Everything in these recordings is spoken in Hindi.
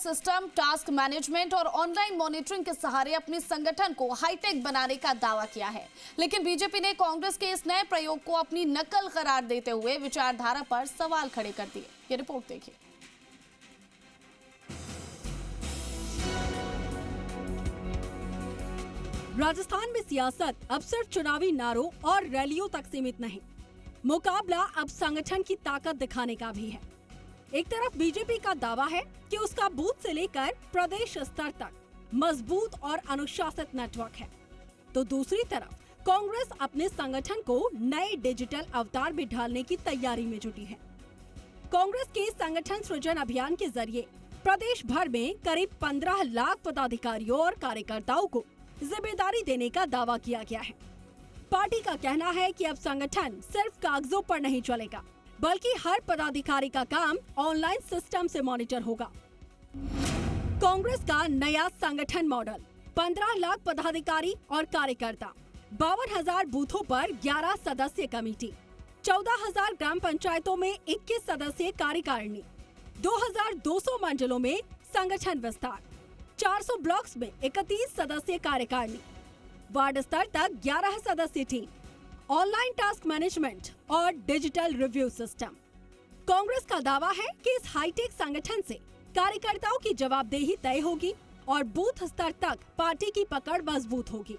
सिस्टम, टास्क मैनेजमेंट और ऑनलाइन मॉनिटरिंग के सहारे अपने संगठन को हाईटेक बनाने का दावा किया है। लेकिन बीजेपी ने कांग्रेस के इस नए प्रयोग को अपनी नकल करार देते हुए विचारधारा पर सवाल खड़े कर दिए। ये रिपोर्ट देखिए। राजस्थान में सियासत अब सिर्फ चुनावी नारों और रैलियों तक सीमित नहीं, मुकाबला अब संगठन की ताकत दिखाने का भी है। एक तरफ बीजेपी का दावा है कि उसका बूथ से लेकर प्रदेश स्तर तक मजबूत और अनुशासित नेटवर्क है, तो दूसरी तरफ कांग्रेस अपने संगठन को नए डिजिटल अवतार में ढालने की तैयारी में जुटी है। कांग्रेस के संगठन सृजन अभियान के जरिए प्रदेश भर में करीब 15 लाख पदाधिकारियों और कार्यकर्ताओं को जिम्मेदारी देने का दावा किया गया है। पार्टी का कहना है कि अब संगठन सिर्फ कागजों पर नहीं चलेगा, बल्कि हर पदाधिकारी का काम ऑनलाइन सिस्टम से मॉनिटर होगा। कांग्रेस का नया संगठन मॉडल: 15 लाख पदाधिकारी और कार्यकर्ता, 52,000 बूथों पर 11 सदस्यीय कमेटी, 14,000 ग्राम पंचायतों में 21 सदस्यीय कार्यकारिणी, 2,200 मंडलों में संगठन विस्तार, 400 ब्लॉक्स में 31 सदस्यीय कार्यकारिणी, वार्ड स्तर तक 11 सदस्यीय टीम, ऑनलाइन टास्क मैनेजमेंट और डिजिटल रिव्यू सिस्टम। कांग्रेस का दावा है कि इस हाईटेक संगठन से कार्यकर्ताओं की जवाबदेही तय होगी और बूथ स्तर तक पार्टी की पकड़ मजबूत होगी।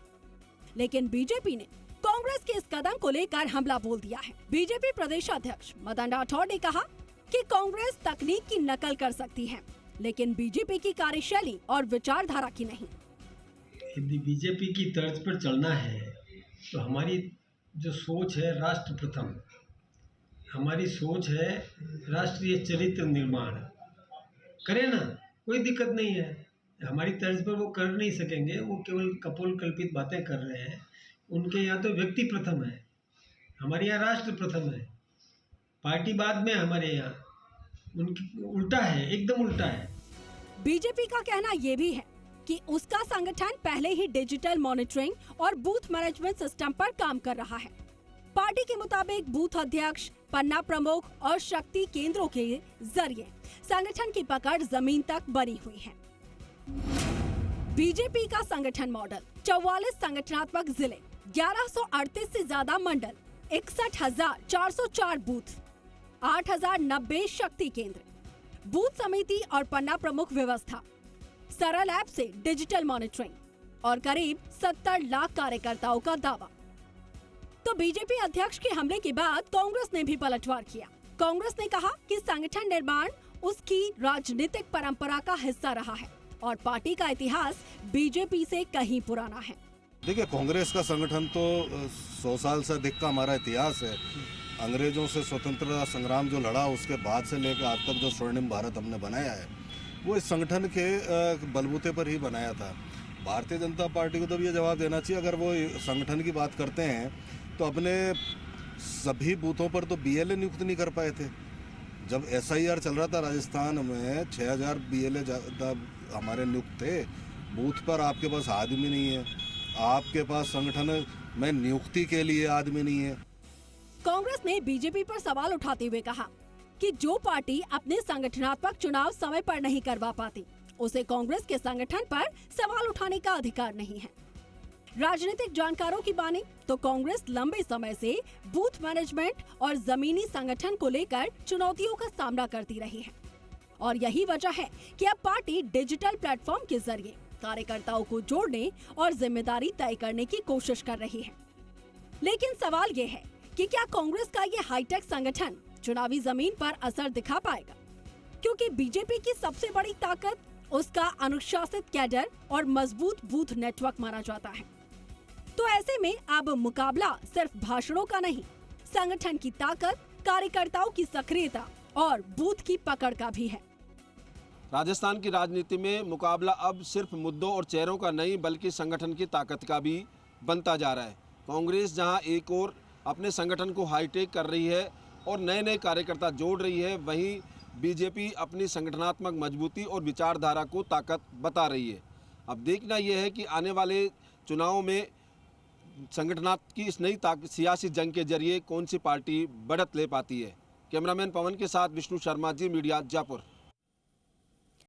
लेकिन बीजेपी ने कांग्रेस के इस कदम को लेकर हमला बोल दिया है। बीजेपी प्रदेश अध्यक्ष मदन राठौड़ ने कहा कि कांग्रेस तकनीक की नकल कर सकती है, लेकिन बीजेपी की कार्यशैली और विचारधारा की नहीं। यदि बीजेपी की तर्ज पर चलना है तो हमारी जो सोच है राष्ट्र प्रथम, हमारी सोच है राष्ट्रीय चरित्र निर्माण करें ना, कोई दिक्कत नहीं है। हमारी तर्ज पर वो कर नहीं सकेंगे, वो केवल कपोल कल्पित बातें कर रहे हैं। उनके यहाँ तो व्यक्ति प्रथम है, हमारे यहाँ राष्ट्र प्रथम है, पार्टी बाद में। हमारे यहाँ उनकी उल्टा है, एकदम उल्टा है। बीजेपी का कहना ये भी है कि उसका संगठन पहले ही डिजिटल मॉनिटरिंग और बूथ मैनेजमेंट सिस्टम पर काम कर रहा है। पार्टी के मुताबिक बूथ अध्यक्ष, पन्ना प्रमुख और शक्ति केंद्रों के जरिए संगठन की पकड़ जमीन तक बनी हुई है। बीजेपी का संगठन मॉडल: 44 संगठनात्मक जिले, 1138 से ज्यादा मंडल, 61,404 बूथ, 8,090 शक्ति केंद्र, बूथ समिति और पन्ना प्रमुख व्यवस्था, सरल ऐप से डिजिटल मॉनिटरिंग और करीब 70 लाख कार्यकर्ताओं का दावा। तो बीजेपी अध्यक्ष के हमले के बाद कांग्रेस ने भी पलटवार किया। कांग्रेस ने कहा कि संगठन निर्माण उसकी राजनीतिक परंपरा का हिस्सा रहा है और पार्टी का इतिहास बीजेपी से कहीं पुराना है। देखिए, कांग्रेस का संगठन तो 100 साल से अधिक का हमारा इतिहास है। अंग्रेजों से स्वतंत्रता संग्राम जो लड़ा, उसके बाद से लेकर आज तक जो स्वर्णिम भारत हमने बनाया है, वो इस संगठन के बलबूते पर ही बनाया था। भारतीय जनता पार्टी को तो ये जवाब देना चाहिए, अगर वो संगठन की बात करते हैं तो अपने सभी बूथों पर तो बीएलए नियुक्त नहीं कर पाए थे। जब एसआईआर चल रहा था राजस्थान में, 6,000 बीएलए हमारे नियुक्त थे। बूथ पर आपके पास आदमी नहीं है, आपके पास संगठन में नियुक्ति के लिए आदमी नहीं है। कांग्रेस ने बीजेपी पर सवाल उठाते हुए कहा कि जो पार्टी अपने संगठनात्मक चुनाव समय पर नहीं करवा पाती, उसे कांग्रेस के संगठन पर सवाल उठाने का अधिकार नहीं है। राजनीतिक जानकारों की माने तो कांग्रेस लंबे समय से बूथ मैनेजमेंट और जमीनी संगठन को लेकर चुनौतियों का सामना करती रही है और यही वजह है कि अब पार्टी डिजिटल प्लेटफॉर्म के जरिए कार्यकर्ताओं को जोड़ने और जिम्मेदारी तय करने की कोशिश कर रही है। लेकिन सवाल ये है कि क्या कांग्रेस का ये हाईटेक संगठन चुनावी जमीन पर असर दिखा पाएगा, क्योंकि बीजेपी की सबसे बड़ी ताकत उसका अनुशासित कैडर और मजबूत बूथ नेटवर्क माना जाता है। तो ऐसे में अब मुकाबला सिर्फ भाषणों का नहीं, संगठन की ताकत, कार्यकर्ताओं की सक्रियता और बूथ की पकड़ का भी है। राजस्थान की राजनीति में मुकाबला अब सिर्फ मुद्दों और चेहरों का नहीं, बल्कि संगठन की ताकत का भी बनता जा रहा है। कांग्रेस जहां एक और अपने संगठन को हाईटेक कर रही है और नए नए कार्यकर्ता जोड़ रही है, वहीं बीजेपी अपनी संगठनात्मक मजबूती और विचारधारा को ताकत बता रही है। अब देखना यह है कि आने वाले चुनाव में संगठनात्मक की इस नई सियासी जंग के जरिए कौन सी पार्टी बढ़त ले पाती है। कैमरामैन पवन के साथ विष्णु शर्मा, जी मीडिया, जयपुर।